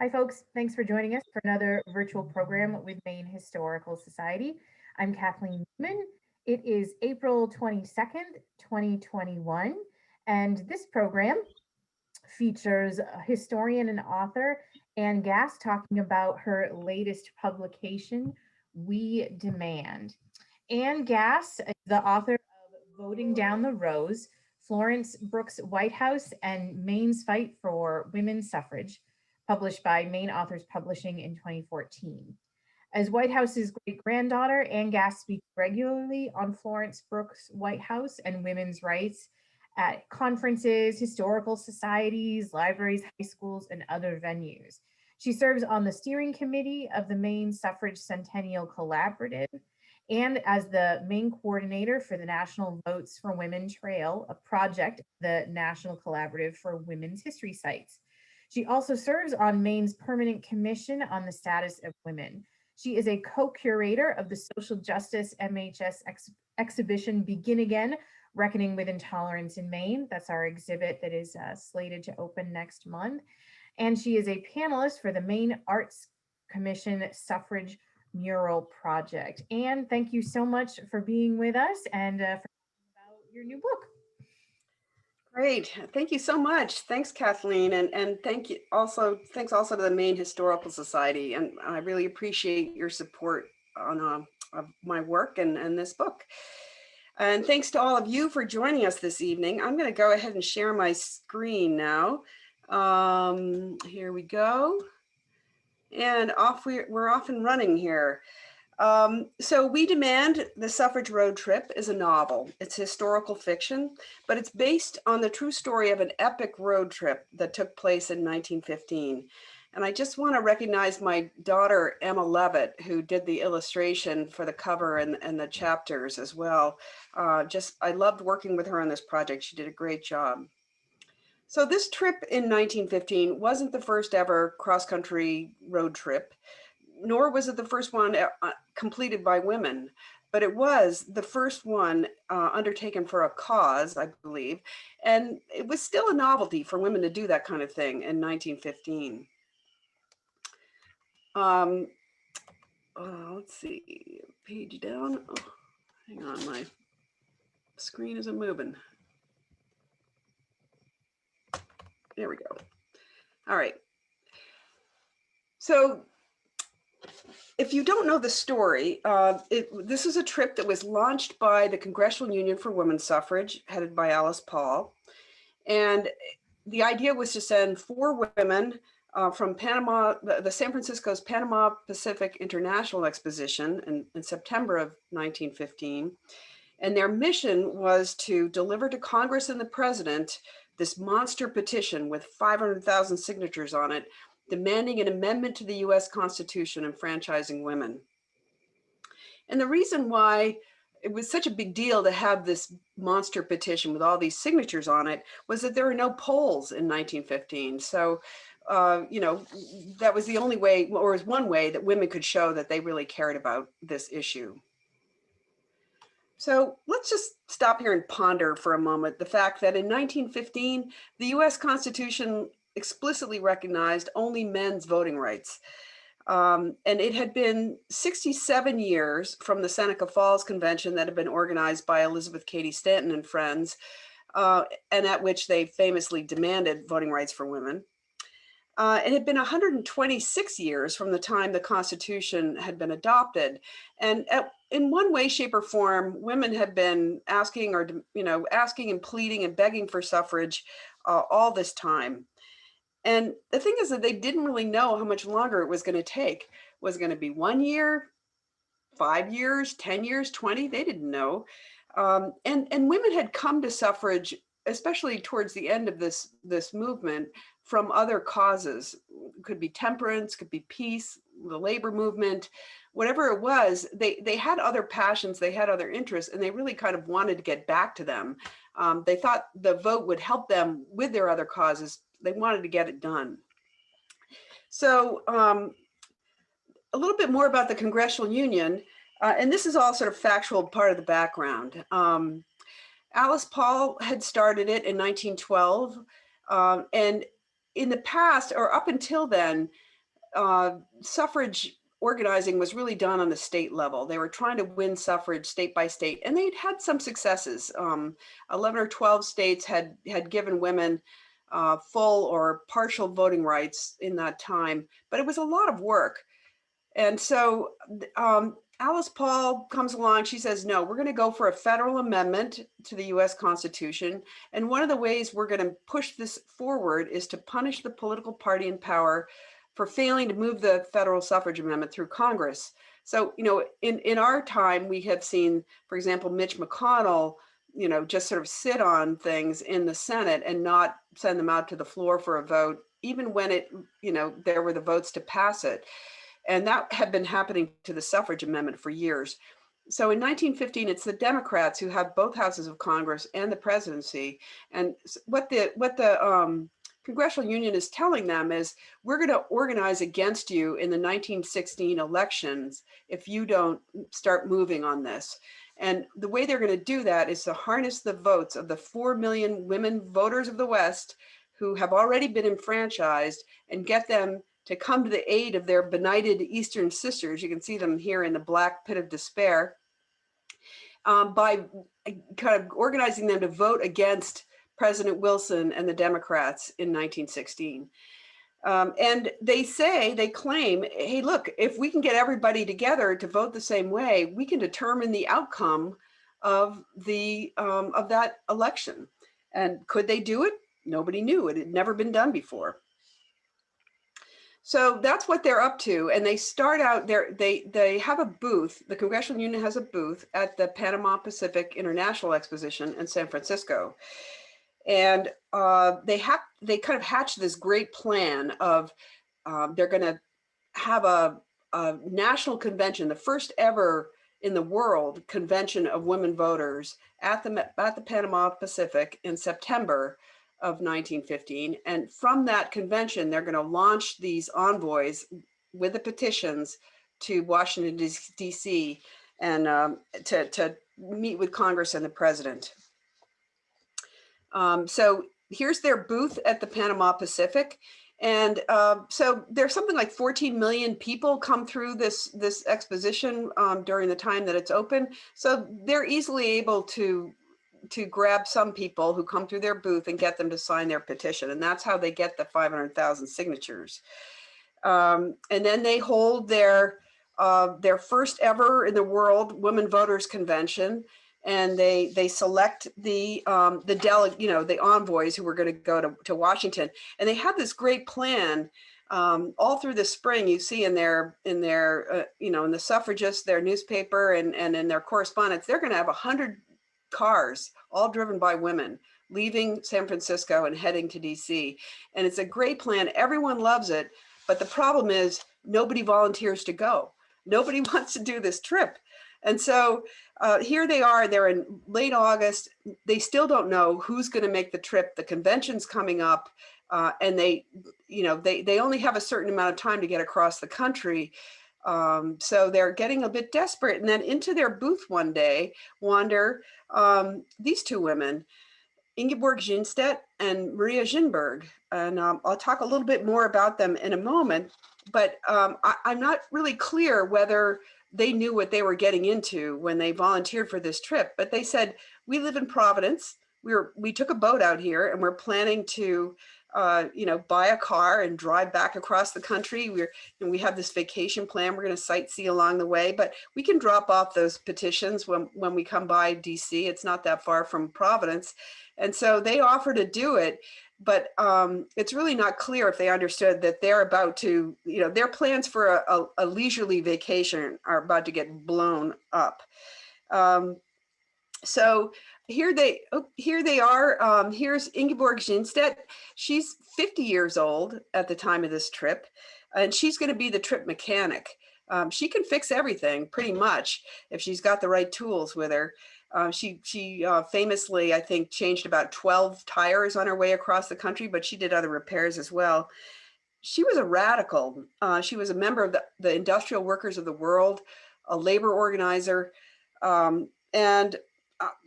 Hi, folks. Thanks for joining us for another virtual program with Maine Historical Society. I'm Kathleen Newman. It is April 22nd, 2021, and this program features a historian and author Ann Gass talking about her latest publication, We Demand. Ann Gass is the author of Voting Down the Rose, Florence Brooks' White House, and Maine's Fight for Women's Suffrage, published by Maine Authors Publishing in 2014. As White House's great granddaughter, Ann Gass speaks regularly on Florence Brooks' White House and women's rights at conferences, historical societies, libraries, high schools, and other venues. She serves on the steering committee of the Maine Suffrage Centennial Collaborative and as the Maine coordinator for the National Votes for Women Trail, a project, the National Collaborative for Women's History Sites. She also serves on Maine's Permanent Commission on the Status of Women. She is a co-curator of the social justice MHS exhibition Begin Again, Reckoning with Intolerance in Maine. That's our exhibit that is slated to open next month. And she is a panelist for the Maine Arts Commission Suffrage Mural Project. Anne, thank you so much for being with us and for talking about your new book. Great, thank you so much. Thanks, Kathleen, and thanks also to the Maine Historical Society, and I really appreciate your support on of my work and this book. And thanks to all of you for joining us this evening. I'm going to go ahead and share my screen now. Here we go. And we're off and running here. So We Demand, The Suffrage Road Trip is a novel. It's historical fiction, but it's based on the true story of an epic road trip that took place in 1915. And I just want to recognize my daughter, Emma Levitt, who did the illustration for the cover and the chapters as well. I loved working with her on this project. She did a great job. So this trip in 1915 wasn't the first ever cross-country road trip, nor was it the first one completed by women, but it was the first one undertaken for a cause, I believe. And it was still a novelty for women to do that kind of thing in 1915. Let's see, page down. Oh, hang on, my screen isn't moving. There we go. All right. So if you don't know the story, this is a trip that was launched by the Congressional Union for Women's Suffrage, headed by Alice Paul. And the idea was to send 4 women from Panama, the San Francisco's Panama Pacific International Exposition in September of 1915. And their mission was to deliver to Congress and the president this monster petition with 500,000 signatures on it, demanding an amendment to the US Constitution enfranchising women. And the reason why it was such a big deal to have this monster petition with all these signatures on it was that there were no polls in 1915. So, that was the only way, or was one way that women could show that they really cared about this issue. So let's just stop here and ponder for a moment the fact that in 1915, the US Constitution explicitly recognized only men's voting rights. And it had been 67 years from the Seneca Falls Convention that had been organized by Elizabeth Cady Stanton and friends, and at which they famously demanded voting rights for women. It had been 126 years from the time the Constitution had been adopted. And in one way, shape, or form, women had been asking and pleading and begging for suffrage all this time. And the thing is that they didn't really know how much longer it was going to take. Was it going to be 1 year, 5 years, 10 years, 20? They didn't know. And women had come to suffrage, especially towards the end of this movement, from other causes. It could be temperance, could be peace, the labor movement, whatever it was. They had other passions, they had other interests, and they really kind of wanted to get back to them. They thought the vote would help them with their other causes. They wanted to get it done. So a little bit more about the Congressional Union, and this is all sort of factual part of the background. Alice Paul had started it in 1912, and in the past, or up until then, suffrage organizing was really done on the state level. They were trying to win suffrage state by state, and they'd had some successes. 11 or 12 states had given women full or partial voting rights in that time, but it was a lot of work. And so Alice Paul comes along, she says, no, we're going to go for a federal amendment to the US Constitution. And one of the ways we're going to push this forward is to punish the political party in power for failing to move the federal suffrage amendment through Congress. So, you know, in our time, we have seen, for example, Mitch McConnell, you know, just sort of sit on things in the Senate and not send them out to the floor for a vote, even when it, you know, there were the votes to pass it. And that had been happening to the suffrage amendment for years. So in 1915, it's the Democrats who have both houses of Congress and the presidency. And what the Congressional Union is telling them is, we're going to organize against you in the 1916 elections if you don't start moving on this. And the way they're going to do that is to harness the votes of the 4 million women voters of the West who have already been enfranchised and get them to come to the aid of their benighted Eastern sisters. You can see them here in the black pit of despair, by kind of organizing them to vote against President Wilson and the Democrats in 1916. And they claim, hey, look, if we can get everybody together to vote the same way, we can determine the outcome of that election. And could they do it? Nobody knew. It had never been done before. So that's what they're up to. And they start out there, they have a booth. The Congressional Union has a booth at the Panama Pacific International Exposition in San Francisco. And they kind of hatch this great plan of they're going to have a national convention, the first ever in the world convention of women voters at the Panama Pacific in September of 1915. And from that convention, they're going to launch these envoys with the petitions to Washington, D.C. and to meet with Congress and the president. So here's their booth at the Panama Pacific. And so there's something like 14 million people come through this exposition during the time that it's open. So they're easily able to grab some people who come through their booth and get them to sign their petition. And that's how they get the 500,000 signatures. And then they hold their first ever in the world Women Voters Convention. And they select the envoys who were going to go to Washington. And they have this great plan all through the spring. You see in their in the Suffragists, their newspaper, and in their correspondence, they're going to have 100 cars, all driven by women, leaving San Francisco and heading to DC. And it's a great plan. Everyone loves it. But the problem is nobody volunteers to go. Nobody wants to do this trip. And so here they are, they're in late August. They still don't know who's going to make the trip. The convention's coming up, and they only have a certain amount of time to get across the country. So they're getting a bit desperate. And then into their booth one day wander these two women, Ingeborg Ginstedt and Maria Ginberg. And I'll talk a little bit more about them in a moment, but I'm not really clear whether they knew what they were getting into when they volunteered for this trip. But they said, we live in Providence. We took a boat out here and we're planning to buy a car and drive back across the country. We have this vacation plan. We're going to sightsee along the way, but we can drop off those petitions when we come by DC. It's not that far from Providence. And so they offer to do it, but it's really not clear if they understood that they're about to, their plans for a leisurely vacation are about to get blown up. So here they are. Here's Ingeborg Ginstedt. She's 50 years old at the time of this trip, and she's going to be the trip mechanic. She can fix everything pretty much if she's got the right tools with her. She famously, I think, changed about 12 tires on her way across the country, but she did other repairs as well. She was a radical. She was a member of the Industrial Workers of the World, a labor organizer, and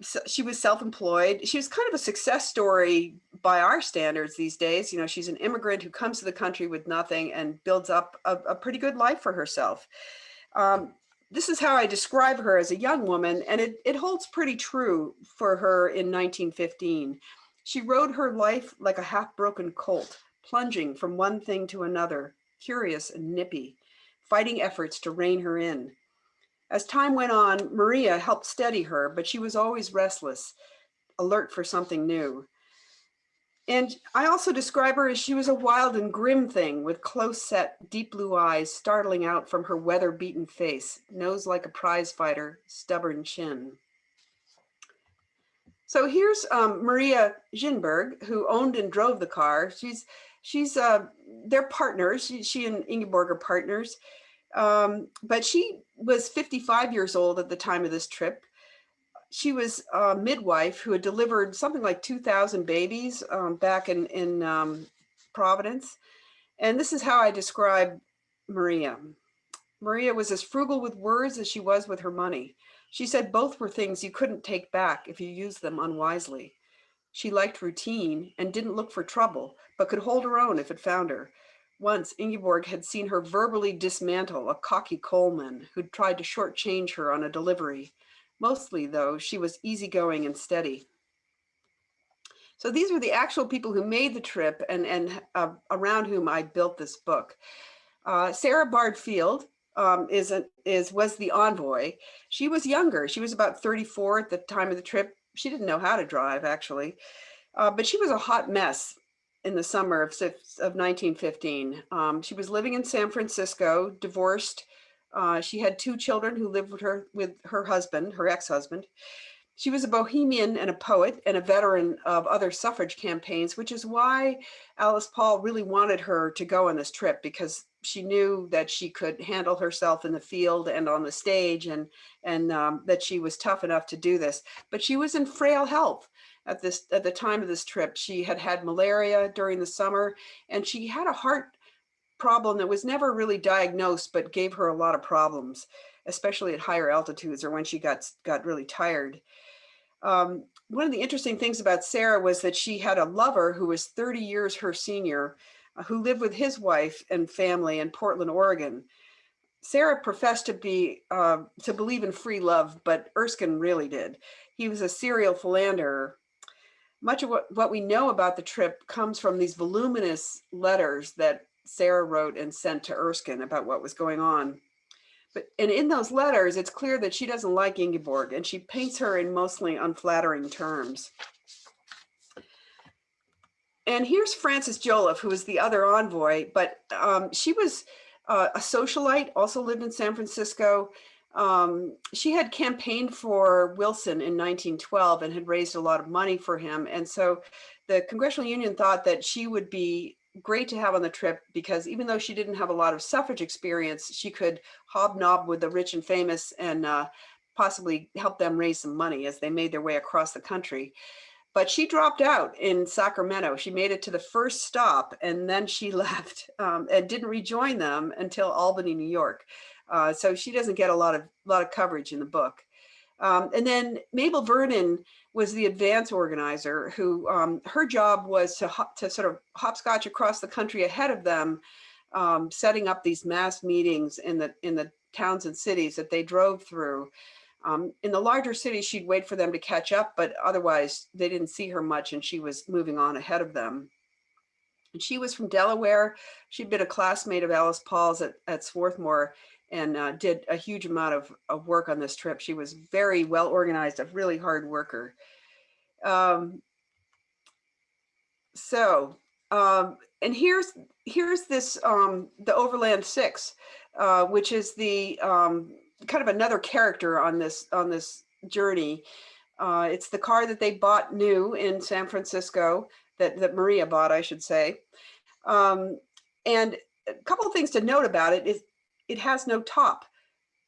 so she was self-employed. She was kind of a success story by our standards these days. You know, she's an immigrant who comes to the country with nothing and builds up a pretty good life for herself. This is how I describe her as a young woman, and it holds pretty true for her in 1915. She rode her life like a half-broken colt, plunging from one thing to another, curious and nippy, fighting efforts to rein her in. As time went on, Maria helped steady her, but she was always restless, alert for something new. And I also describe her as she was a wild and grim thing with close-set, deep blue eyes startling out from her weather-beaten face, nose like a prize fighter, stubborn chin. So here's Maria Ginberg, who owned and drove the car. They're partners. She and Ingeborg are partners. But she was 55 years old at the time of this trip. She was a midwife who had delivered something like 2,000 babies back in Providence. And this is how I describe Maria. Maria was as frugal with words as she was with her money. She said both were things you couldn't take back if you used them unwisely. She liked routine and didn't look for trouble, but could hold her own if it found her. Once, Ingeborg had seen her verbally dismantle a cocky coalman who'd tried to shortchange her on a delivery. Mostly, though, she was easygoing and steady. So these were the actual people who made the trip and around whom I built this book. Sarah Bardfield was the envoy. She was younger. She was about 34 at the time of the trip. She didn't know how to drive, actually, but she was a hot mess in the summer of 1915. She was living in San Francisco, divorced. She had 2 children who lived with her husband, her ex-husband. She was a bohemian and a poet and a veteran of other suffrage campaigns, which is why Alice Paul really wanted her to go on this trip, because she knew that she could handle herself in the field and on the stage, and that she was tough enough to do this. But she was in frail health at the time of this trip. She had malaria during the summer, and she had a heart problem that was never really diagnosed, but gave her a lot of problems, especially at higher altitudes or when she got really tired. One of the interesting things about Sarah was that she had a lover who was 30 years her senior, who lived with his wife and family in Portland, Oregon. Sarah professed to believe in free love, but Erskine really did. He was a serial philanderer. Much of what we know about the trip comes from these voluminous letters that Sarah wrote and sent to Erskine about what was going on. And in those letters, it's clear that she doesn't like Ingeborg, and she paints her in mostly unflattering terms. And here's Frances Joliffe, who was the other envoy, but she was a socialite, also lived in San Francisco. She had campaigned for Wilson in 1912 and had raised a lot of money for him. And so the Congressional Union thought that she would be great to have on the trip, because even though she didn't have a lot of suffrage experience, she could hobnob with the rich and famous and possibly help them raise some money as they made their way across the country. But she dropped out in Sacramento. She made it to the first stop, and then she left and didn't rejoin them until Albany, New York. So she doesn't get a lot of coverage in the book. And then Mabel Vernon was the advance organizer, who her job was to sort of hopscotch across the country ahead of them, setting up these mass meetings in the towns and cities that they drove through. In the larger cities, she'd wait for them to catch up, but otherwise they didn't see her much, and she was moving on ahead of them. And she was from Delaware. She'd been a classmate of Alice Paul's at Swarthmore, and did a huge amount of work on this trip. She was very well organized, a really hard worker. And here's this, the Overland 6, which is the kind of another character on this journey. It's the car that they bought new in San Francisco, that Maria bought, I should say. And a couple of things to note about it is it has no top.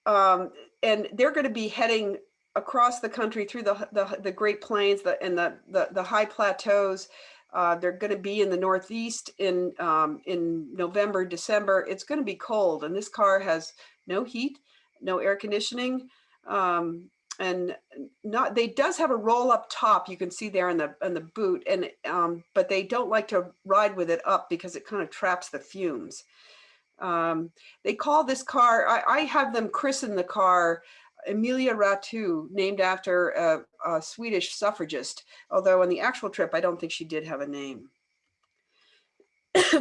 And they're going to be heading across the country through the Great Plains and the high plateaus. They're going to be in the Northeast in November, December. It's going to be cold, and this car has no heat, no air conditioning. and not, they does have a roll up top, you can see there in the boot, and but they don't like to ride with it up because it kind of traps the fumes. They call this car, I have them christen the car Emilia Ratu, named after a Swedish suffragist, although on the actual trip I don't think she did have a name.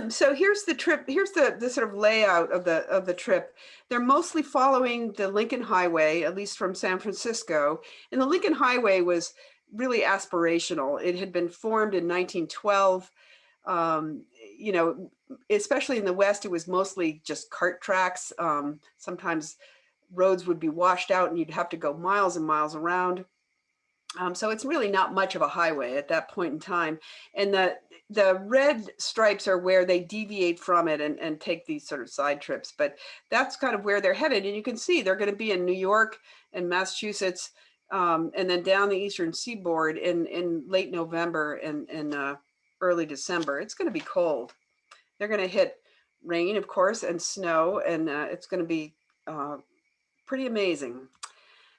So here's the trip, here's the sort of layout of the trip. They're mostly following the Lincoln Highway, at least from San Francisco. And the Lincoln Highway was really aspirational. It had been formed in 1912. You know, especially in the West, it was mostly just cart tracks. Sometimes roads would be washed out and you'd have to go miles and miles around. So it's really not much of a highway at that point in time. And the red stripes are where they deviate from it and take these sort of side trips. But that's kind of where they're headed. And you can see they're going to be in New York and Massachusetts, and then down the eastern seaboard in late November and early December. It's going to be cold. They're going to hit rain, of course, and snow, and it's going to be pretty amazing.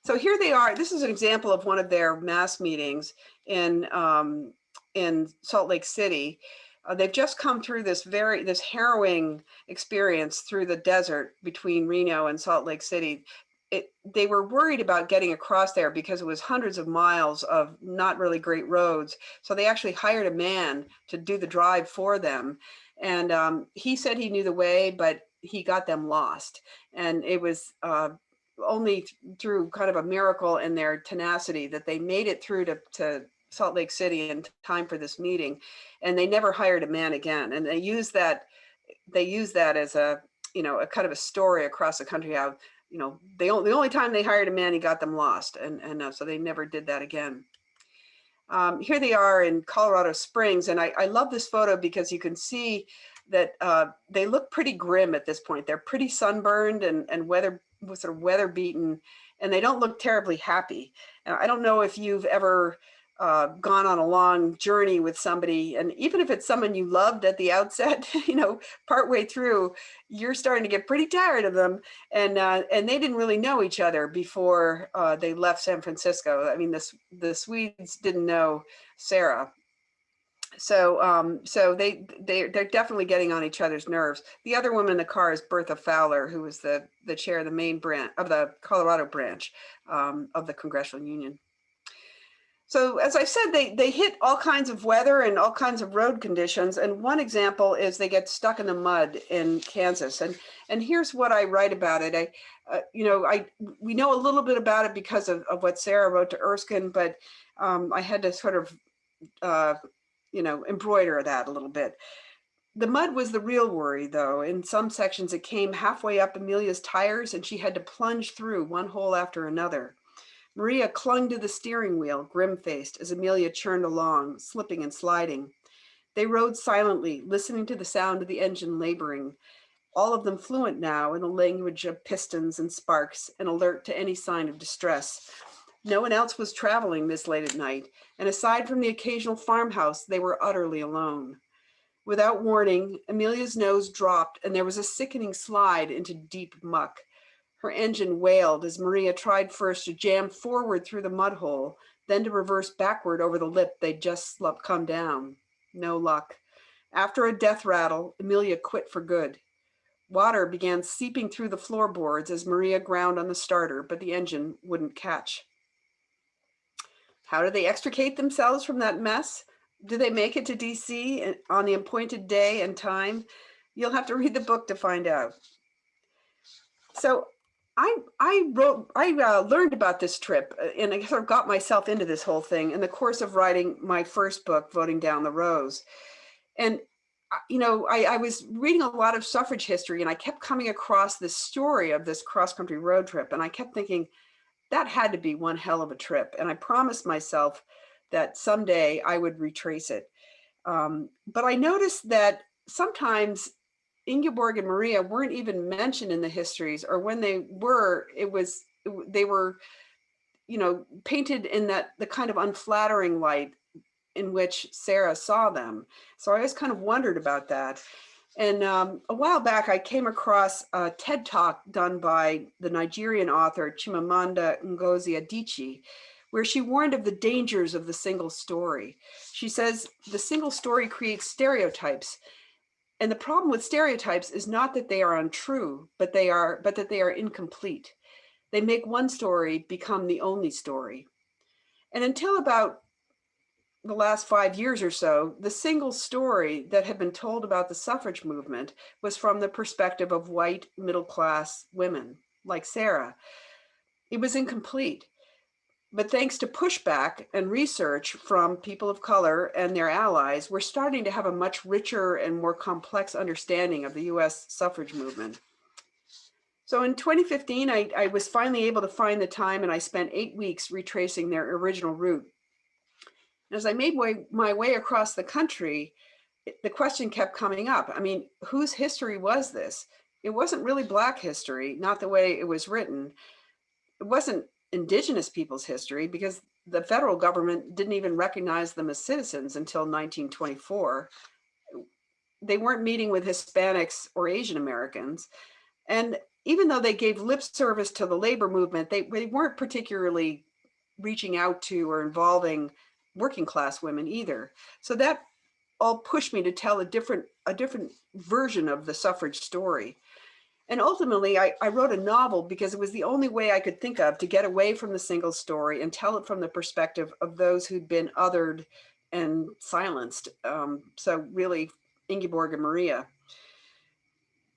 So here they are. This is an example of one of their mass meetings in Salt Lake City. They've just come through this harrowing experience through the desert between Reno and Salt Lake City. They were worried about getting across there because it was hundreds of miles of not really great roads. So they actually hired a man to do the drive for them. And he said he knew the way, but he got them lost. And it was only through kind of a miracle in their tenacity that they made it through to Salt Lake City in time for this meeting. And they never hired a man again. And they use that as a, you know, a kind of a story across the country, how, you know, the only time they hired a man, he got them lost. And so they never did that again. Here they are in Colorado Springs. And I love this photo because you can see that they look pretty grim at this point. They're pretty sunburned and sort of weather beaten, and they don't look terribly happy. I don't know if you've ever gone on a long journey with somebody, and even if it's someone you loved at the outset, you know, partway through, you're starting to get pretty tired of them, and they didn't really know each other before they left San Francisco. I mean, the Swedes didn't know Sarah. So they're definitely getting on each other's nerves. The other woman in the car is Bertha Fowler, who was the chair of the Maine branch of the Colorado branch of the Congressional Union. So as I said, they hit all kinds of weather and all kinds of road conditions. And one example is they get stuck in the mud in Kansas. And here's what I write about it. We know a little bit about it because of what Sarah wrote to Erskine, but I had to sort of embroider that a little bit. The mud was the real worry, though. In some sections, it came halfway up Amelia's tires, and she had to plunge through one hole after another. Maria clung to the steering wheel, grim-faced, as Amelia churned along, slipping and sliding. They rode silently, listening to the sound of the engine laboring, all of them fluent now in the language of pistons and sparks, and alert to any sign of distress. No one else was traveling this late at night, and aside from the occasional farmhouse, they were utterly alone. Without warning, Amelia's nose dropped, and there was a sickening slide into deep muck. Her engine wailed as Maria tried first to jam forward through the mud hole, then to reverse backward over the lip they'd just come down. No luck. After a death rattle, Amelia quit for good. Water began seeping through the floorboards as Maria ground on the starter, but the engine wouldn't catch. How did they extricate themselves from that mess? Do they make it to DC on the appointed day and time? You'll have to read the book to find out. So I learned about this trip, and I sort of got myself into this whole thing in the course of writing my first book, Voting Down the Rose. And I was reading a lot of suffrage history, and I kept coming across this story of this cross-country road trip, and I kept thinking, that had to be one hell of a trip. And I promised myself that someday I would retrace it. But I noticed that sometimes Ingeborg and Maria weren't even mentioned in the histories, or when they were, they were, painted in the kind of unflattering light in which Sarah saw them. So I always kind of wondered about that. And a while back, I came across a TED Talk done by the Nigerian author Chimamanda Ngozi Adichie, where she warned of the dangers of the single story. She says, the single story creates stereotypes. And the problem with stereotypes is not that they are untrue, but that they are incomplete. They make one story become the only story. And until about the last 5 years or so, the single story that had been told about the suffrage movement was from the perspective of white middle-class women, like Sarah. It was incomplete. But thanks to pushback and research from people of color and their allies, we're starting to have a much richer and more complex understanding of the US suffrage movement. So in 2015, I was finally able to find the time, and I spent 8 weeks retracing their original route. As I made my way across the country, the question kept coming up. I mean, whose history was this? It wasn't really Black history, not the way it was written. It wasn't Indigenous people's history, because the federal government didn't even recognize them as citizens until 1924. They weren't meeting with Hispanics or Asian Americans. And even though they gave lip service to the labor movement, they weren't particularly reaching out to or involving working class women either. So that all pushed me to tell a different version of the suffrage story. And ultimately, I wrote a novel because it was the only way I could think of to get away from the single story and tell it from the perspective of those who'd been othered and silenced. So really, Ingeborg and Maria.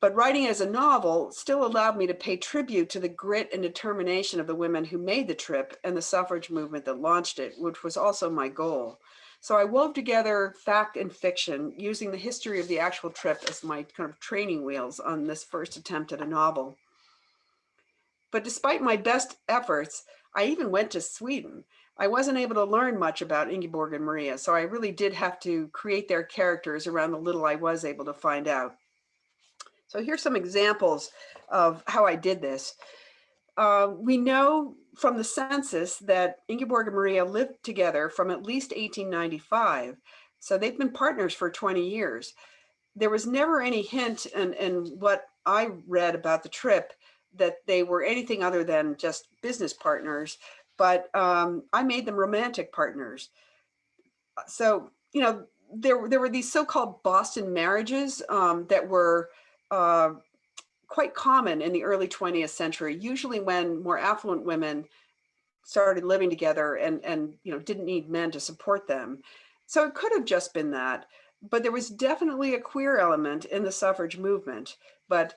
But writing as a novel still allowed me to pay tribute to the grit and determination of the women who made the trip and the suffrage movement that launched it, which was also my goal. So I wove together fact and fiction, using the history of the actual trip as my kind of training wheels on this first attempt at a novel. But despite my best efforts, I even went to Sweden. I wasn't able to learn much about Ingeborg and Maria, so I really did have to create their characters around the little I was able to find out. So here's some examples of how I did this. We know from the census that Ingeborg and Maria lived together from at least 1895. So they've been partners for 20 years. There was never any hint in what I read about the trip that they were anything other than just business partners, but I made them romantic partners. So, you know, there were these so-called Boston marriages that were quite common in the early 20th century, usually when more affluent women started living together and you know, didn't need men to support them. So it could have just been that, but there was definitely a queer element in the suffrage movement, but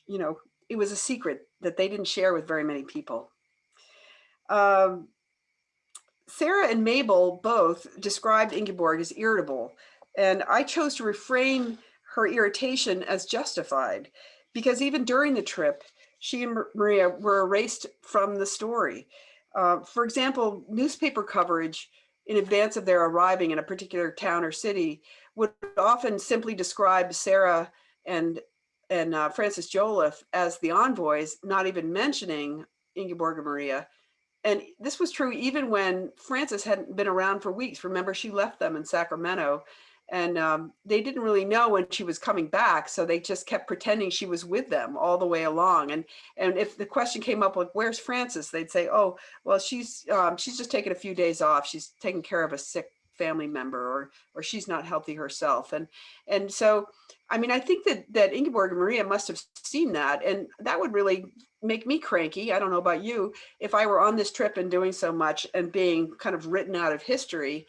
you know, it was a secret that they didn't share with very many people. Sarah and Mabel both described Ingeborg as irritable, and I chose to reframe her irritation as justified, because even during the trip, she and Maria were erased from the story. For example, newspaper coverage in advance of their arriving in a particular town or city would often simply describe Sarah and Frances Joliffe as the envoys, not even mentioning Ingeborg and Maria. And this was true even when Frances hadn't been around for weeks. Remember, she left them in Sacramento, and they didn't really know when she was coming back, so they just kept pretending she was with them all the way along. And if the question came up, like, "Where's Frances?" they'd say, "Oh, well, she's just taking a few days off. She's taking care of a sick family member, or she's not healthy herself." And so, I mean, I think that Ingeborg and Maria must have seen that, and that would really make me cranky. I don't know about you, if I were on this trip and doing so much and being kind of written out of history.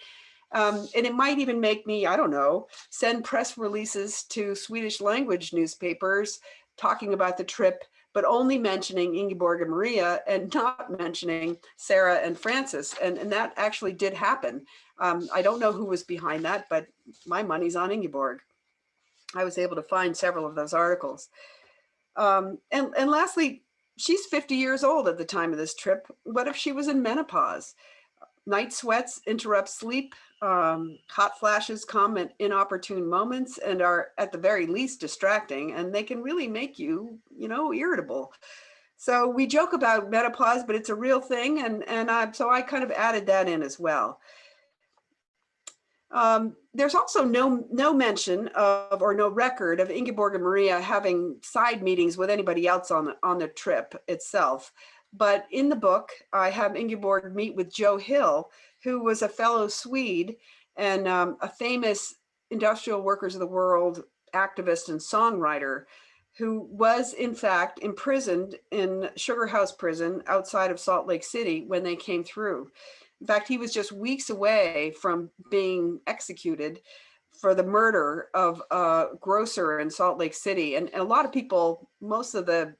And it might even make me, I don't know, send press releases to Swedish language newspapers talking about the trip, but only mentioning Ingeborg and Maria and not mentioning Sarah and Frances. And that actually did happen. I don't know who was behind that, but my money's on Ingeborg. I was able to find several of those articles. And lastly, she's 50 years old at the time of this trip. What if she was in menopause? Night sweats interrupt sleep. Hot flashes come at inopportune moments and are at the very least distracting, and they can really make you, you know, irritable. So we joke about menopause, but it's a real thing, and so I kind of added that in as well. There's also no mention of, or no record of, Ingeborg and Maria having side meetings with anybody else on the trip itself. But in the book, I have Ingeborg meet with Joe Hill, who was a fellow Swede and a famous industrial workers of the world activist and songwriter, who was in fact imprisoned in Sugar House Prison outside of Salt Lake City when they came through. In fact, he was just weeks away from being executed for the murder of a grocer in Salt Lake City. And a lot of people, most of the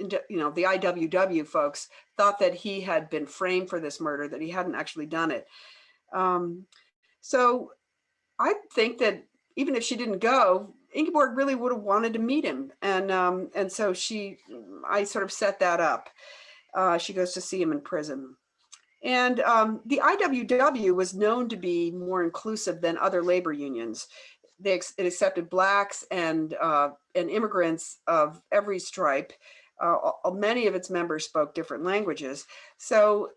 IWW folks, thought that he had been framed for this murder, that he hadn't actually done it. So I think that even if she didn't go, Ingeborg really would have wanted to meet him. And so I sort of set that up. She goes to see him in prison. And the IWW was known to be more inclusive than other labor unions. It accepted Blacks and immigrants of every stripe. Many of its members spoke different languages. So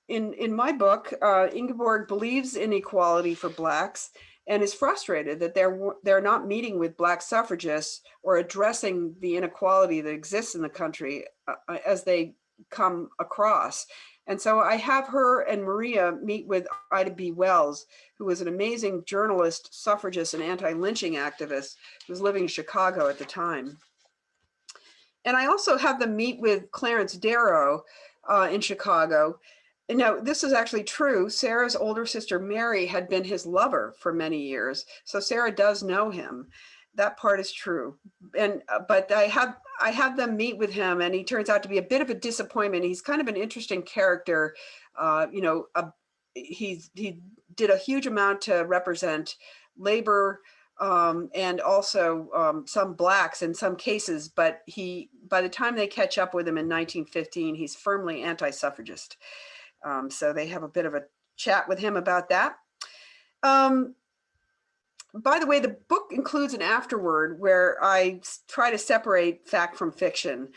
in my book, Ingeborg believes in equality for Blacks and is frustrated that they're not meeting with Black suffragists or addressing the inequality that exists in the country as they come across. And so I have her and Maria meet with Ida B. Wells, who was an amazing journalist, suffragist, and anti-lynching activist who was living in Chicago at the time. And I also have them meet with Clarence Darrow in Chicago. And now, this is actually true. Sarah's older sister, Mary, had been his lover for many years. So Sarah does know him. That part is true. But I have them meet with him, and he turns out to be a bit of a disappointment. He's kind of an interesting character. He did a huge amount to represent labor and also some Blacks in some cases. But by the time they catch up with him in 1915, he's firmly anti-suffragist. So they have a bit of a chat with him about that. By the way, the book includes an afterword where I try to separate fact from fiction,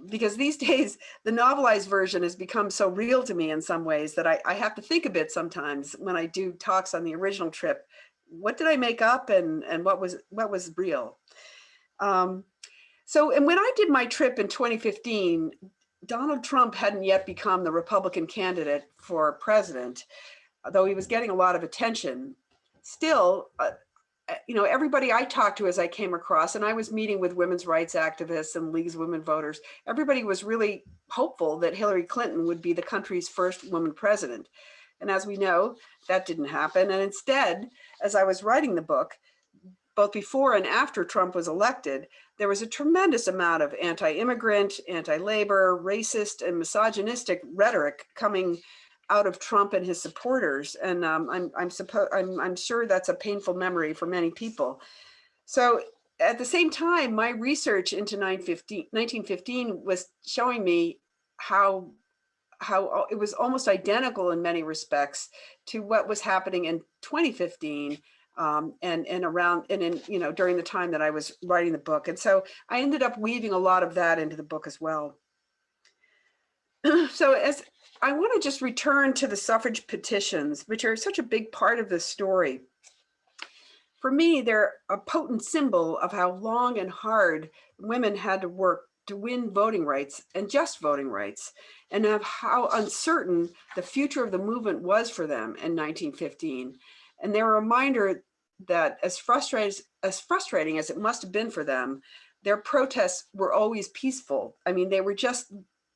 because these days the novelized version has become so real to me in some ways that I have to think a bit sometimes when I do talks on the original trip. What did I make up, and what was real? And when I did my trip in 2015, Donald Trump hadn't yet become the Republican candidate for president, though he was getting a lot of attention. Still, everybody I talked to as I came across, and I was meeting with women's rights activists and leagues of women voters, everybody was really hopeful that Hillary Clinton would be the country's first woman president. And as we know, that didn't happen. And instead, as I was writing the book, both before and after Trump was elected, there was a tremendous amount of anti-immigrant, anti-labor, racist, and misogynistic rhetoric coming out of Trump and his supporters. And I'm sure that's a painful memory for many people. So at the same time, my research into 1915 was showing me how it was almost identical in many respects to what was happening in 2015 during the time that I was writing the book. And so I ended up weaving a lot of that into the book as well. So as I want to just return to the suffrage petitions, which are such a big part of this story. For me, they're a potent symbol of how long and hard women had to work to win voting rights, and just voting rights, and of how uncertain the future of the movement was for them in 1915. And they're a reminder that as frustrating as it must have been for them, their protests were always peaceful. I mean, they were just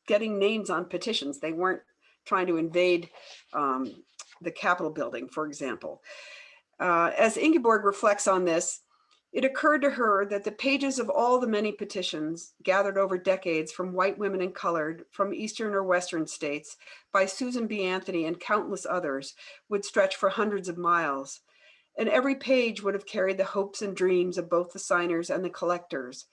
getting names on petitions. They weren't trying to invade the Capitol building, for example. As Ingeborg reflects on this, it occurred to her that the pages of all the many petitions gathered over decades from white women and colored, from Eastern or Western states, by Susan B. Anthony and countless others, would stretch for hundreds of miles. And every page would have carried the hopes and dreams of both the signers and the collectors.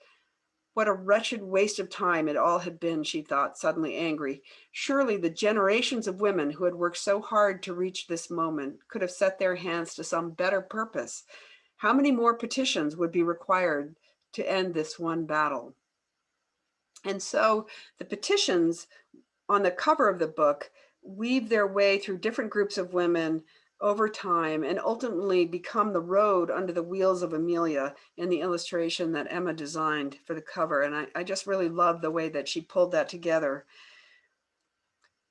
What a wretched waste of time it all had been, she thought, suddenly angry. Surely the generations of women who had worked so hard to reach this moment could have set their hands to some better purpose. How many more petitions would be required to end this one battle? And so the petitions on the cover of the book weave their way through different groups of women over time and ultimately become the road under the wheels of Amelia in the illustration that Emma designed for the cover. And I just really love the way that she pulled that together.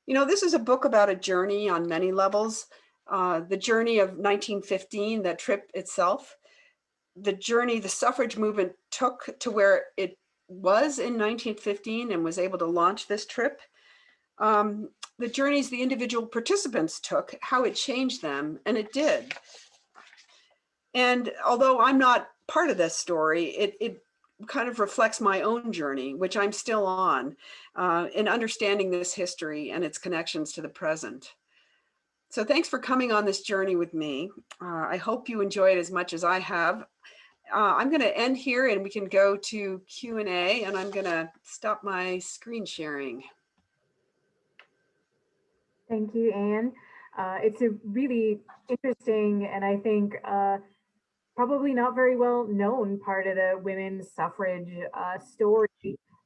You know, this is a book about a journey on many levels. The journey of 1915, that trip itself, the journey the suffrage movement took to where it was in 1915 and was able to launch this trip. The journeys the individual participants took, how it changed them, and it did. And although I'm not part of this story, it kind of reflects my own journey, which I'm still on, in understanding this history and its connections to the present. So thanks for coming on this journey with me. I hope you enjoy it as much as I have. I'm going to end here and we can go to Q&A, and I'm going to stop my screen sharing. Thank you, Anne. It's a really interesting and I think probably not very well known part of the women's suffrage story,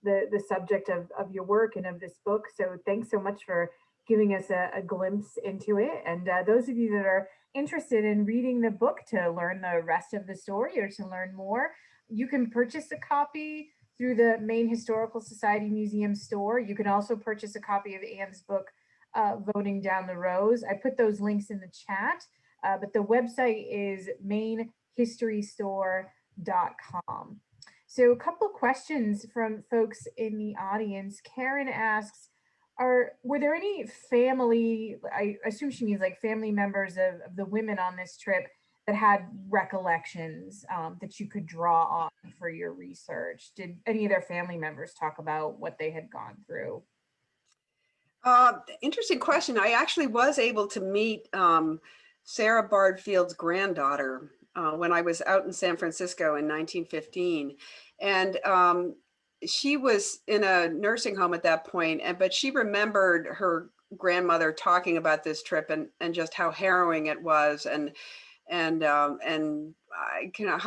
the subject of your work and of this book. So thanks so much for giving us a glimpse into it. And those of you that are interested in reading the book to learn the rest of the story or to learn more, you can purchase a copy through the Maine Historical Society Museum store. You can also purchase a copy of Anne's book, Voting Down the Rows. I put those links in the chat, but the website is mainhistorystore.com. So a couple questions from folks in the audience. Karen asks, were there any family, I assume she means like family members of the women on this trip that had recollections that you could draw on for your research? Did any of their family members talk about what they had gone through? Interesting question. I actually was able to meet Sarah Bardfield's granddaughter when I was out in San Francisco in 1915. And she was in a nursing home at that point, but she remembered her grandmother talking about this trip and just how harrowing it was, and how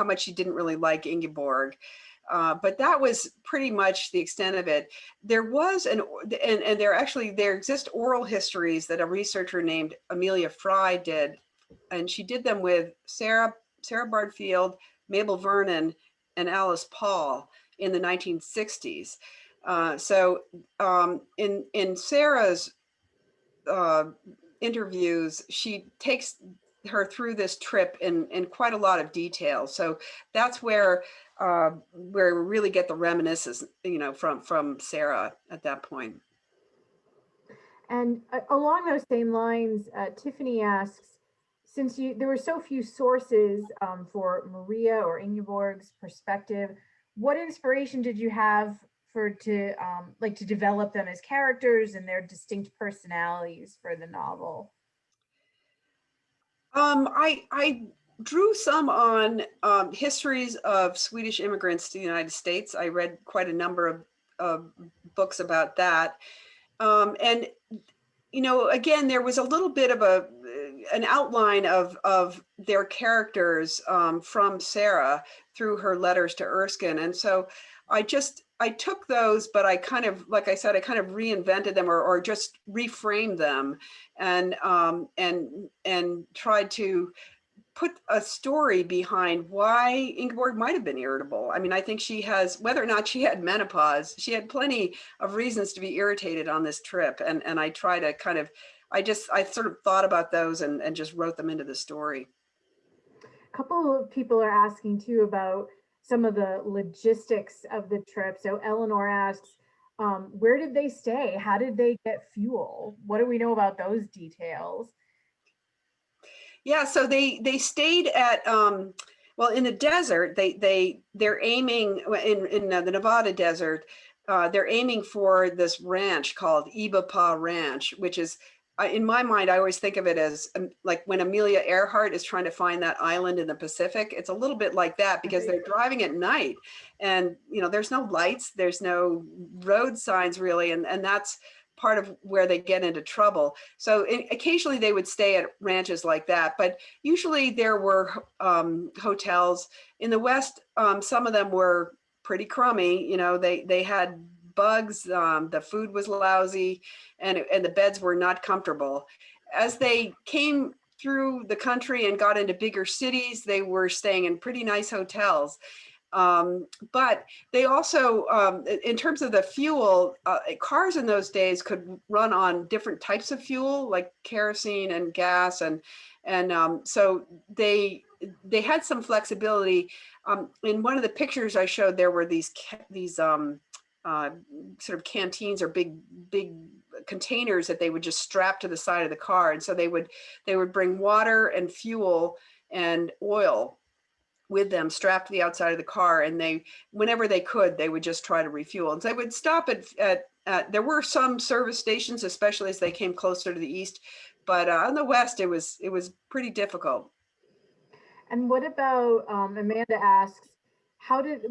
much she didn't really like Ingeborg. But that was pretty much the extent of it. There was there exist oral histories that a researcher named Amelia Fry did, and she did them with Sarah Bardfield, Mabel Vernon, and Alice Paul in the 1960s. In Sarah's interviews, she takes her through this trip in quite a lot of detail. So that's where we really get the reminiscences, from Sarah at that point. And along those same lines, Tiffany asks, since there were so few sources for Maria or Ingeborg's perspective, what inspiration did you have to develop them as characters and their distinct personalities for the novel? I drew some on histories of Swedish immigrants to the United States. I read quite a number of books about that. And, again, there was a little bit of an outline of their characters from Sarah through her letters to Erskine. And so I took those, but I kind of, like I said, I kind of reinvented them or just reframed them and tried to put a story behind why Ingeborg might have been irritable. I mean, I think she has, whether or not she had menopause, she had plenty of reasons to be irritated on this trip. And I try to kind of, I sort of thought about those and just wrote them into the story. A couple of people are asking too about some of the logistics of the trip. So Eleanor asks, where did they stay? How did they get fuel? What do we know about those details? Yeah, so they stayed at in the desert. They're aiming in the Nevada desert. They're aiming for this ranch called Ibapa Ranch, which is, in my mind, I always think of it as like when Amelia Earhart is trying to find that island in the Pacific. It's a little bit like that because they're driving at night, and there's no lights, there's no road signs really, and that's part of where they get into trouble. So occasionally they would stay at ranches like that, but usually there were hotels in the West. Some of them were pretty crummy. They had bugs, the food was lousy, and the beds were not comfortable. As they came through the country and got into bigger cities, they were staying in pretty nice hotels. But they also, in terms of the fuel, cars in those days could run on different types of fuel, like kerosene and gas, and so they had some flexibility. In one of the pictures I showed, there were these sort of canteens or big containers that they would just strap to the side of the car, and so they would bring water and fuel and oil with them strapped to the outside of the car, and they, whenever they could, they would just try to refuel. And so they would stop at there were some service stations, especially as they came closer to the east, but on the west it was pretty difficult. And what about, Amanda asks,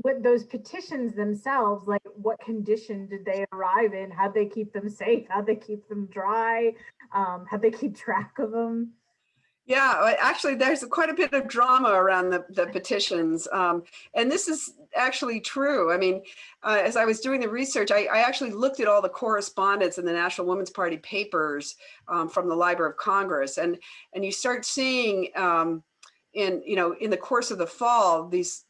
what those petitions themselves, like what condition did they arrive in? How'd they keep them safe? How'd they keep them dry? How'd they keep track of them? Yeah, actually, there's quite a bit of drama around the petitions. And this is actually true. I mean, as I was doing the research, I actually looked at all the correspondence in the National Women's Party papers from the Library of Congress. And you start seeing in the course of the fall, these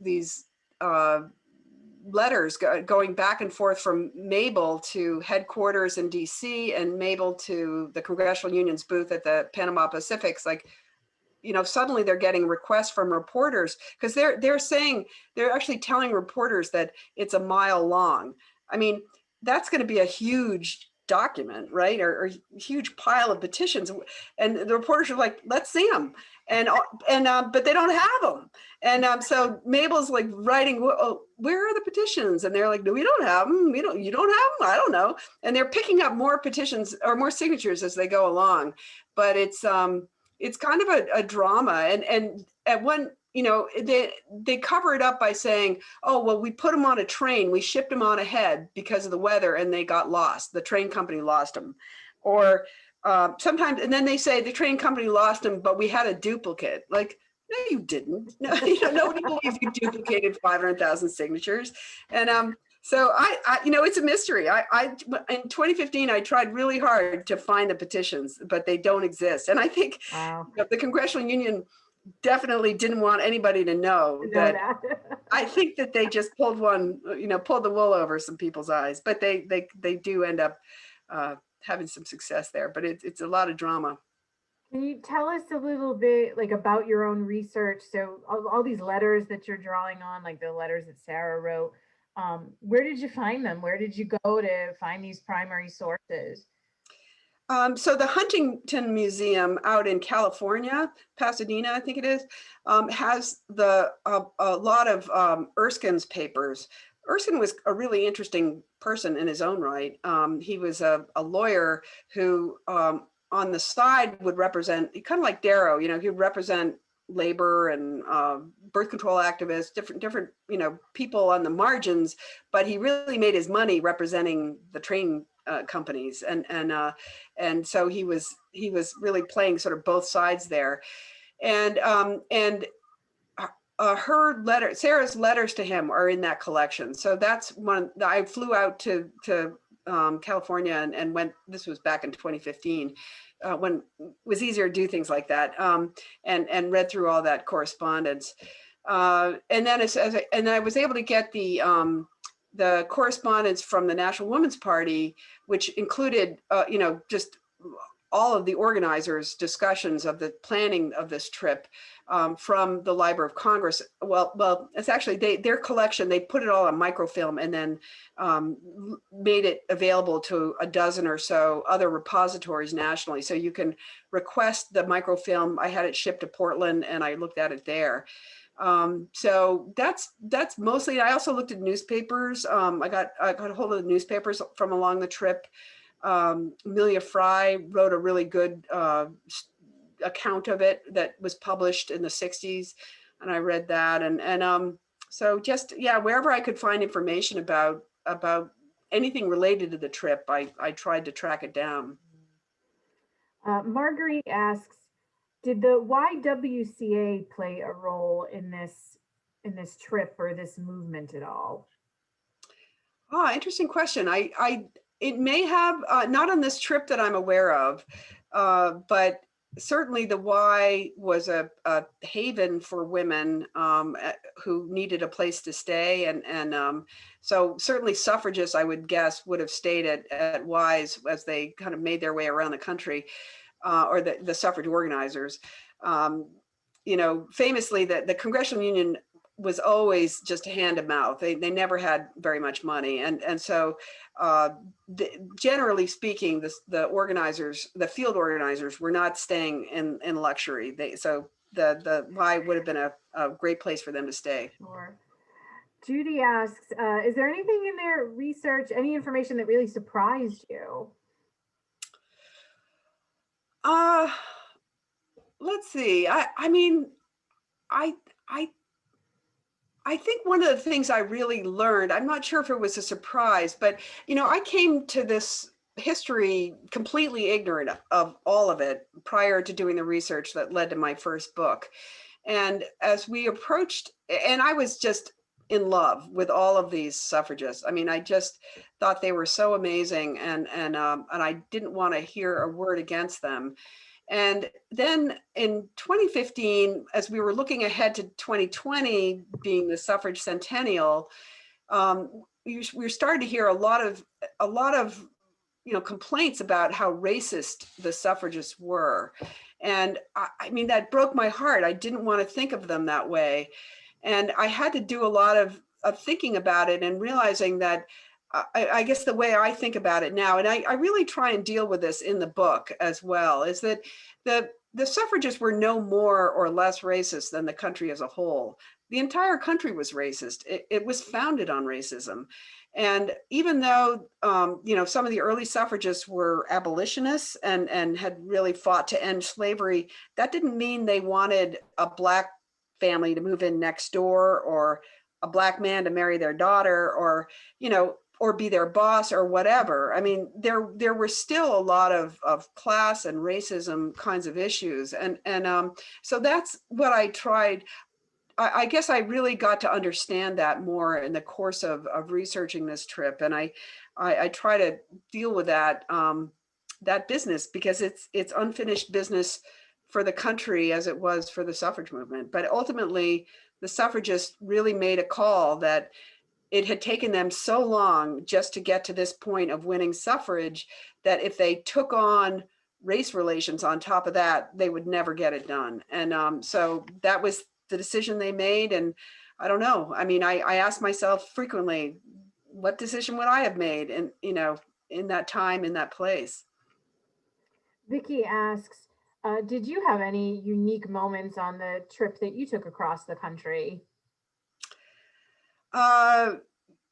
letters going back and forth from Mabel to headquarters in DC and Mabel to the Congressional Union's booth at the Panama Pacifics. Like, suddenly they're getting requests from reporters, because they're actually telling reporters that it's a mile long. I mean, that's going to be a huge document, right? Or a huge pile of petitions. And the reporters are like, let's see them. But they don't have them. And so Mabel's like writing, where are the petitions? And they're like, no, we don't have them. You don't have them? I don't know. And they're picking up more petitions or more signatures as they go along. But it's kind of a drama. And at one, they cover it up by saying, oh, well, we put them on a train. We shipped them on ahead because of the weather and they got lost. The train company lost them. Or sometimes, and then they say the train company lost them, but we had a duplicate. Like, no, you didn't. No, nobody believes you duplicated 500,000 signatures. And so it's a mystery. In 2015, I tried really hard to find the petitions, but they don't exist. And I think the Congressional Union definitely didn't want anybody to know that. I think that they just pulled the wool over some people's eyes, but they do end up having some success there, but it's a lot of drama. Can you tell us a little bit about your own research? So all these letters that you're drawing on, like the letters that Sarah wrote, where did you find them? Where did you go to find these primary sources? So the Huntington Museum out in California, Pasadena, I think it is, has a lot of Erskine's papers. Erskine was a really interesting person in his own right. He was a lawyer who on the side would represent, kind of like Darrow, he would represent labor and birth control activists, different people on the margins, but he really made his money representing the train companies, and so he was really playing sort of both sides there, and her letter, Sarah's letters to him, are in that collection. So that's one. I flew out to California and went. This was back in 2015. When it was easier to do things like that, and read through all that correspondence, and then I was able to get the correspondence from the National Women's Party, which included just all of the organizers' discussions of the planning of this trip from the Library of Congress. Well, it's actually their collection. They put it all on microfilm and then made it available to a dozen or so other repositories nationally. So you can request the microfilm. I had it shipped to Portland and I looked at it there. So that's mostly. I also looked at newspapers. I got a hold of the newspapers from along the trip. Amelia Fry wrote a really good account of it that was published in the 60s, and I read that. And so just, wherever I could find information about anything related to the trip, I tried to track it down. Marguerite asks, did the YWCA play a role in this trip or this movement at all? Oh, interesting question. It may have, not on this trip that I'm aware of, but certainly the Y was a haven for women who needed a place to stay. And so certainly suffragists, I would guess, would have stayed at Y's as they kind of made their way around the country, or the suffrage organizers. Famously, the Congressional Union was always just hand to mouth. They never had very much money. And so generally speaking, the organizers, the field organizers, were not staying in luxury. So the Y would have been a great place for them to stay. Sure. Judy asks, is there anything in their research, any information that really surprised you? Let's see. I think one of the things I really learned, I'm not sure if it was a surprise, but I came to this history completely ignorant of all of it prior to doing the research that led to my first book. And as we approached, and I was just in love with all of these suffragists. I mean, I just thought they were so amazing, and I didn't want to hear a word against them. And then in 2015, as we were looking ahead to 2020 being the suffrage centennial, we started to hear a lot of complaints about how racist the suffragists were. And I mean, that broke my heart. I didn't want to think of them that way. And I had to do a lot of thinking about it and realizing that I guess the way I think about it now, and I really try and deal with this in the book as well, is that the suffragists were no more or less racist than the country as a whole. The entire country was racist. It was founded on racism. And even though, some of the early suffragists were abolitionists and had really fought to end slavery, that didn't mean they wanted a Black family to move in next door, or a Black man to marry their daughter, or be their boss or whatever. I mean, there were still a lot of class and racism kinds of issues. And so that's what I tried. I guess I really got to understand that more in the course of researching this trip. And I try to deal with that business, because it's unfinished business for the country as it was for the suffrage movement. But ultimately, the suffragists really made a call that it had taken them so long just to get to this point of winning suffrage, that if they took on race relations on top of that, they would never get it done. And so that was the decision they made. And I don't know. I mean, I ask myself frequently, what decision would I have made in that time, in that place? Vicky asks, did you have any unique moments on the trip that you took across the country?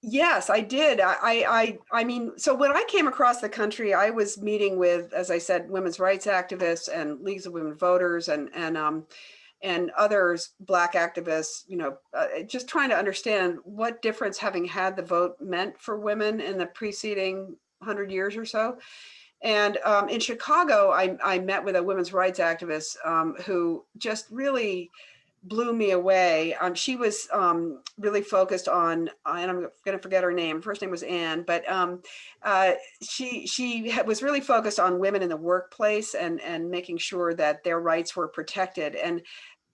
Yes, I did. I mean, so when I came across the country, I was meeting with, as I said, women's rights activists and leagues of women voters and others, Black activists, just trying to understand what difference having had the vote meant for women in the preceding 100 years or so. And in Chicago, I met with a women's rights activist who just really blew me away. She was really focused on, and I'm going to forget her name. First name was Anne, but she was really focused on women in the workplace and making sure that their rights were protected. And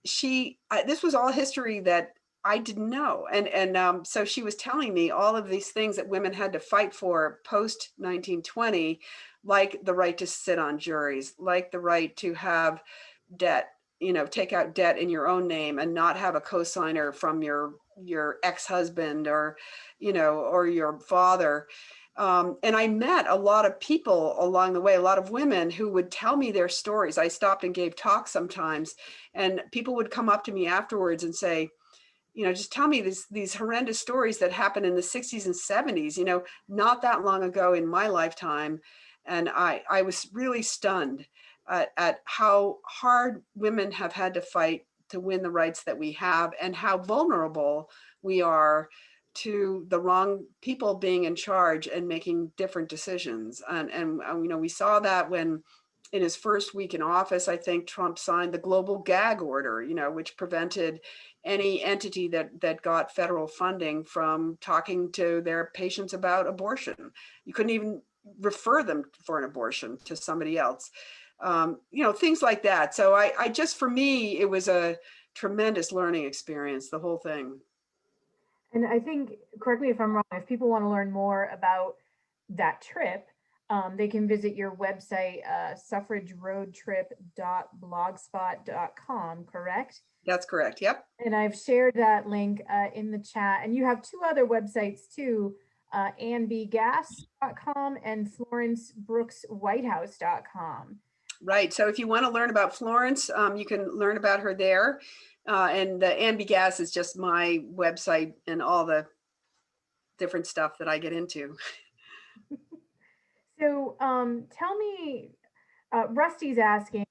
this was all history that I didn't know. And so she was telling me all of these things that women had to fight for post 1920, like the right to sit on juries, like the right to have debt, take out debt in your own name and not have a cosigner from your ex-husband or your father. And I met a lot of people along the way, a lot of women who would tell me their stories. I stopped and gave talks sometimes, and people would come up to me afterwards and say, just tell me these horrendous stories that happened in the 60s and 70s, not that long ago in my lifetime. And I was really stunned at how hard women have had to fight to win the rights that we have, and how vulnerable we are to the wrong people being in charge and making different decisions. And we saw that when, in his first week in office, I think Trump signed the global gag order, which prevented any entity that got federal funding from talking to their patients about abortion. You couldn't even refer them for an abortion to somebody else. things like that. So I just, for me, it was a tremendous learning experience, the whole thing. And I think, correct me if I'm wrong, if people want to learn more about that trip, they can visit your website, suffrageroadtrip.blogspot.com, correct? That's correct. Yep. And I've shared that link in the chat. And you have two other websites too, annbgas.com and florencebrookswhitehouse.com. Right. So if you want to learn about Florence, you can learn about her there. And the Ambigas is just my website and all the different stuff that I get into. So tell me, Rusty's asking,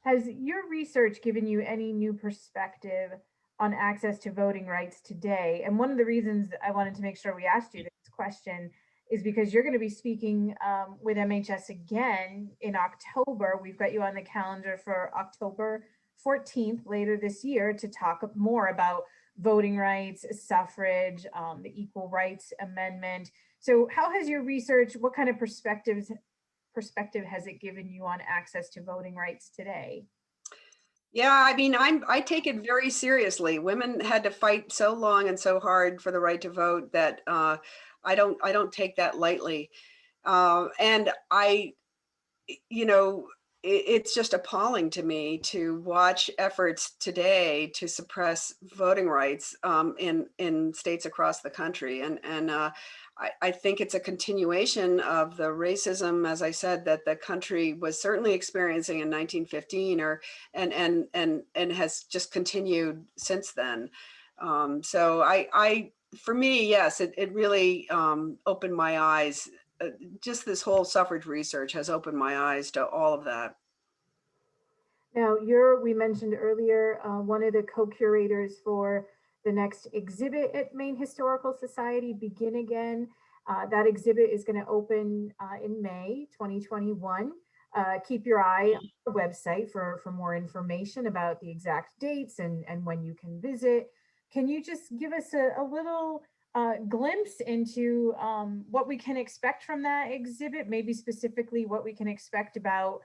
has your research given you any new perspective on access to voting rights today? And one of the reasons I wanted to make sure we asked you this question is because you're going to be speaking with MHS again in October. We've got you on the calendar for October 14th later this year to talk more about voting rights, suffrage, the Equal Rights Amendment. So how has your research, what kind of perspective has it given you on access to voting rights today? Yeah, I mean, I take it very seriously. Women had to fight so long and so hard for the right to vote that I don't take that lightly. And it's just appalling to me to watch efforts today to suppress voting rights in states across the country. And I think it's a continuation of the racism, as I said, that the country was certainly experiencing in 1915 and has just continued since then. So for me, yes, it really opened my eyes. Just this whole suffrage research has opened my eyes to all of that. Now, we mentioned earlier, one of the co-curators for the next exhibit at Maine Historical Society, Begin Again. That exhibit is going to open in May 2021. Keep your eye on the website for more information about the exact dates and when you can visit. Can you just give us a little glimpse into what we can expect from that exhibit, maybe specifically what we can expect about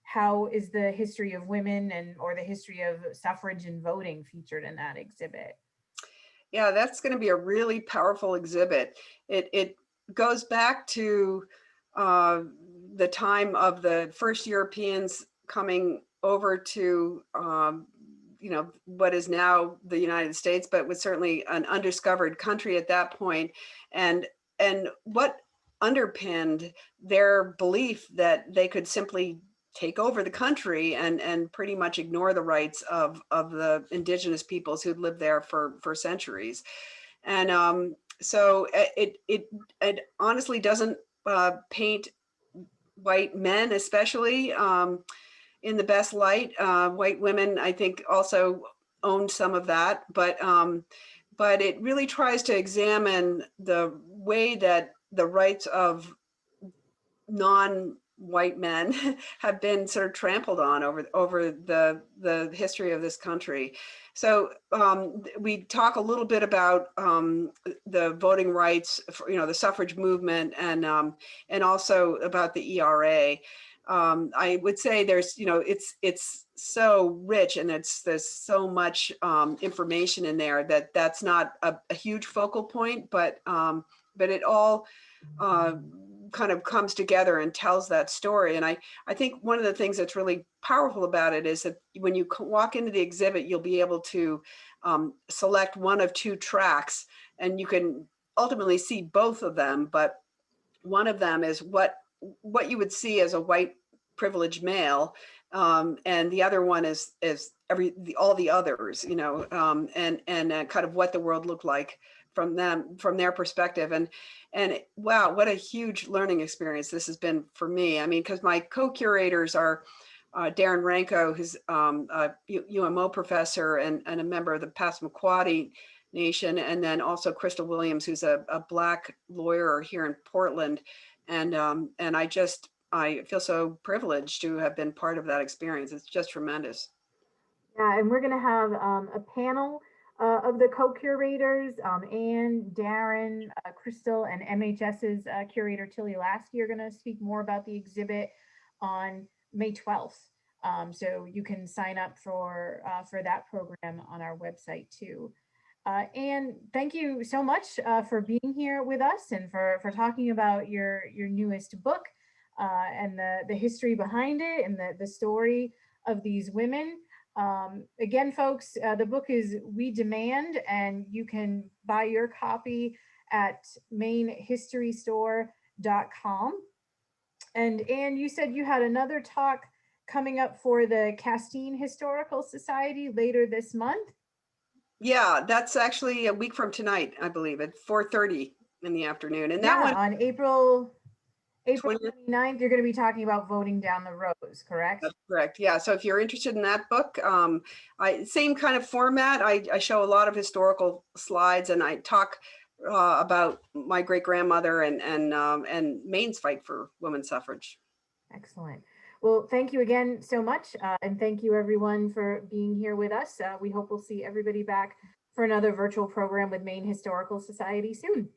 how is the history of women or the history of suffrage and voting featured in that exhibit? Yeah, that's going to be a really powerful exhibit. It goes back to the time of the first Europeans coming over to what is now the United States, but was certainly an undiscovered country at that point, and what underpinned their belief that they could simply take over the country and pretty much ignore the rights of the indigenous peoples who'd lived there for centuries. And so it honestly doesn't paint white men, especially in the best light. White women, I think, also owned some of that, but it really tries to examine the way that the rights of non-white men have been sort of trampled on over the history of this country. So we talk a little bit about the voting rights, the suffrage movement, and also about the ERA. I would say there's, it's so rich, and there's so much information in there that's not a huge focal point, but it all kind of comes together and tells that story. And I think one of the things that's really powerful about it is that when you walk into the exhibit, you'll be able to select one of two tracks, and you can ultimately see both of them. But one of them is what you would see as a white privileged male, and the other one is all the others, and kind of what the world looked like from their perspective. And wow, what a huge learning experience this has been for me. I mean, because my co-curators are Darren Ranko, who's a UMO professor and a member of the Passamaquoddy Nation, and then also Crystal Williams, who's a Black lawyer here in Portland. And I feel so privileged to have been part of that experience. It's just tremendous. Yeah, and we're going to have a panel of the co-curators, Anne, Darren, Crystal, and MHS's curator Tilly Lasky are going to speak more about the exhibit on May 12th. So you can sign up for that program on our website too. And thank you so much for being here with us and for talking about your newest book and the history behind it and the story of these women. Again, folks, the book is We Demand, and you can buy your copy at mainhistorystore.com. And Anne, you said you had another talk coming up for the Castine Historical Society later this month. Yeah, that's actually a week from tonight, I believe, at 4:30 in the afternoon. And that one on April 20th. 29th, you're going to be talking about voting down the rows, correct? That's correct. Yeah. So if you're interested in that book, same kind of format. I show a lot of historical slides, and I talk about my great grandmother and Maine's fight for women's suffrage. Excellent. Well, thank you again so much. And thank you everyone for being here with us. We hope we'll see everybody back for another virtual program with Maine Historical Society soon.